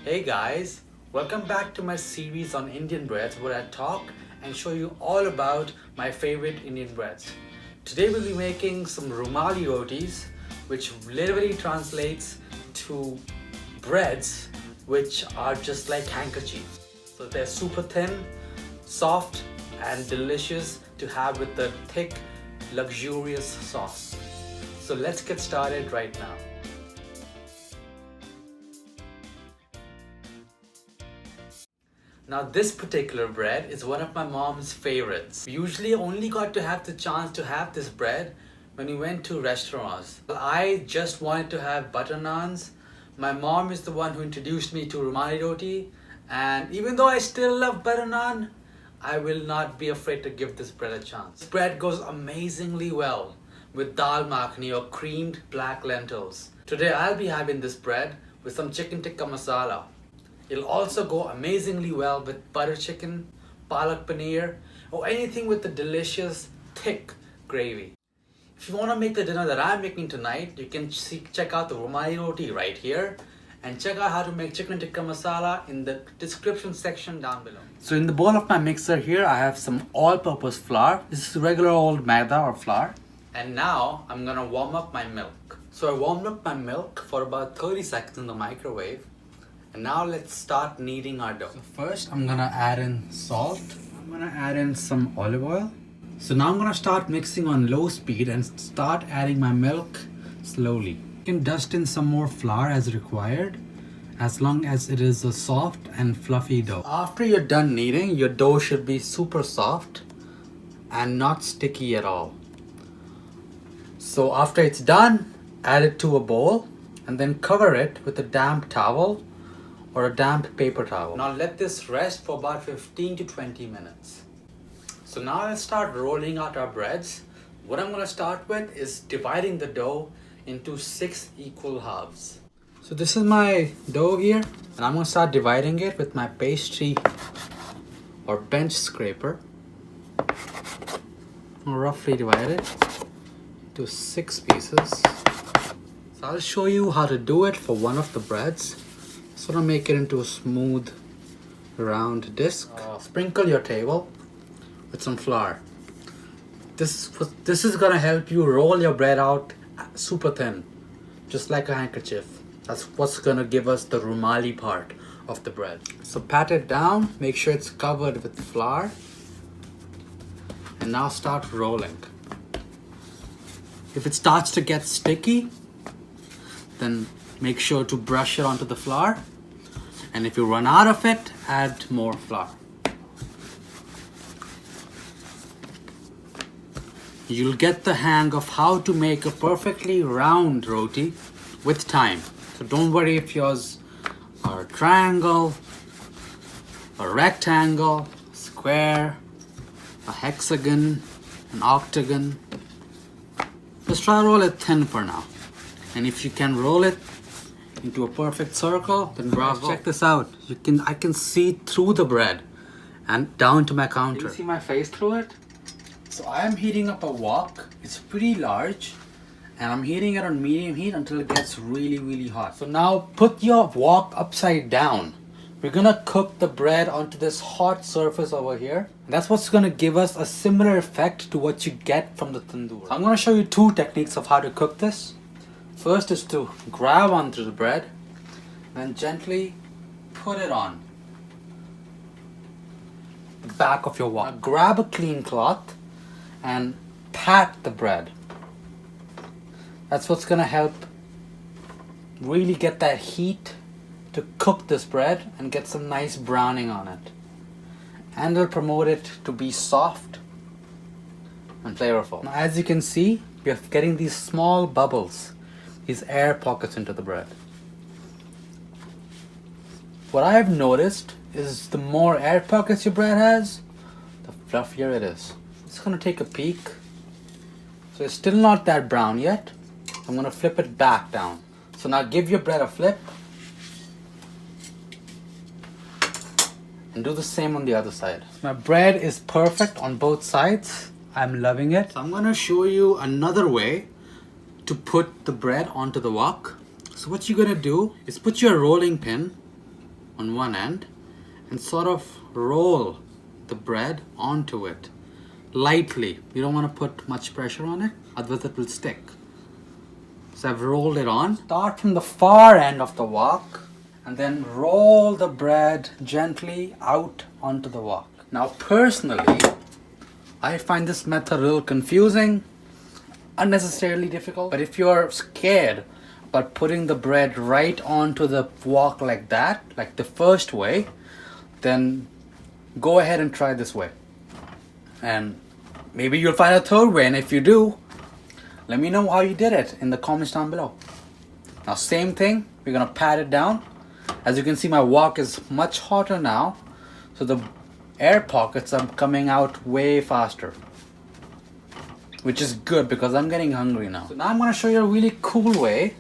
Hey guys, welcome back to my series on Indian breads where I talk and show you all about my favorite Indian breads. Today we'll be making some Rumali Rotis, which literally translates to breads which are just like handkerchiefs. So they're super thin, soft and delicious to have with the thick, luxurious sauce. So let's get started right now. Now this particular bread is one of my mom's favorites. We usually only got to have the chance to have this bread when we went to restaurants. I just wanted to have butter naans. My mom is the one who introduced me to Rumali Roti, and even though I still love butter naan, I will not be afraid to give this bread a chance. This bread goes amazingly well with dal makhani or creamed black lentils. Today I'll be having this bread with some chicken tikka masala. It'll also go amazingly well with butter chicken, palak paneer, or anything with a delicious, thick gravy. If you want to make the dinner that I'm making tonight, you can check out the Rumali Roti right here and check out how to make chicken tikka masala in the description section down below. So in the bowl of my mixer here, I have some all-purpose flour. This is regular old maida or flour. And now I'm gonna warm up my milk. So I warmed up my milk for about 30 seconds in the microwave. And now let's start kneading our dough. So first I'm gonna add in salt. I'm gonna add in some olive oil. So now I'm gonna start mixing on low speed and start adding my milk slowly. You can dust in some more flour as required, as long as it is a soft and fluffy dough. After you're done kneading, your dough should be super soft and not sticky at all. So after it's done, add it to a bowl and then cover it with a damp towel or a damp paper towel. Now let this rest for about 15 to 20 minutes. So now let's start rolling out our breads. What I'm gonna start with is dividing the dough into 6 equal halves. So this is my dough here, and I'm gonna start dividing it with my pastry or bench scraper. I'll roughly divide it into 6 pieces. So I'll show you how to do it for one of the breads. Sort of make it into a smooth round disc. Sprinkle your table with some flour. This is gonna help you roll your bread out super thin, just like a handkerchief. That's what's gonna give us the Rumali part of the bread. So pat it down, make sure it's covered with flour, and now start rolling. If it starts to get sticky, then make sure to brush it onto the flour. And if you run out of it, add more flour. You'll get the hang of how to make a perfectly round roti with time. So don't worry if yours are a triangle, a rectangle, a square, a hexagon, an octagon. Just try to roll it thin for now. And if you can roll it into a perfect circle, then bravo. Check this out. I can see through the bread and down to my counter. Can you see my face through it? So I am heating up a wok. It's pretty large, and I'm heating it on medium heat until it gets really, really hot. So now put your wok upside down. We're gonna cook the bread onto this hot surface over here. That's what's gonna give us a similar effect to what you get from the tandoor. So I'm gonna show you 2 techniques of how to cook this. First is to grab onto the bread, then gently put it on the back of your wok. Now grab a clean cloth and pat the bread. That's what's gonna help really get that heat to cook this bread and get some nice browning on it. And it'll promote it to be soft and flavorful. Now, as you can see, we're getting these small bubbles, these air pockets into the bread. What I've noticed is the more air pockets your bread has, the fluffier it is. It's gonna take a peek. So it's still not that brown yet. I'm gonna flip it back down. So now give your bread a flip and do the same on the other side. My bread is perfect on both sides. I'm loving it. So I'm gonna show you another way to put the bread onto the wok. So what you're gonna do is put your rolling pin on one end and sort of roll the bread onto it lightly. You don't want to put much pressure on it, otherwise it will stick. So I've rolled it on. Start from the far end of the wok and then roll the bread gently out onto the wok. Now personally, I find this method a little confusing, unnecessarily difficult. But if you're scared about putting the bread right onto the wok like that, like the first way, then go ahead and try this way. And maybe you'll find a third way, and if you do, let me know how you did it in the comments down below. Now same thing, we're gonna pat it down. As you can see, my wok is much hotter now, so the air pockets are coming out way faster, which is good because I'm getting hungry now. So now I'm gonna show you a really cool way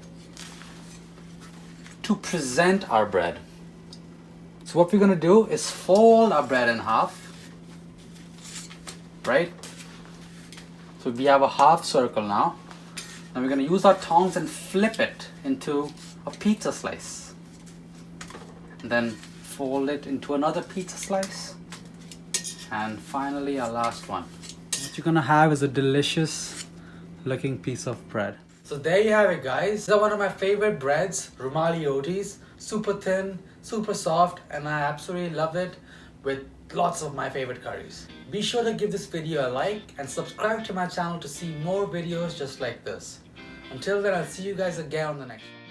to present our bread. So what we're gonna do is fold our bread in half, right? So we have a half circle now. Now we're gonna use our tongs and flip it into a pizza slice. And then fold it into another pizza slice. And finally our last one. What you're gonna have is a delicious looking piece of bread. So there you have it, guys. These are one of my favorite breads, Rumali Rotis. Super thin, super soft, and I absolutely love it with lots of my favorite curries. Be sure to give this video a like and subscribe to my channel to see more videos just like this. Until then, I'll see you guys again on the next one.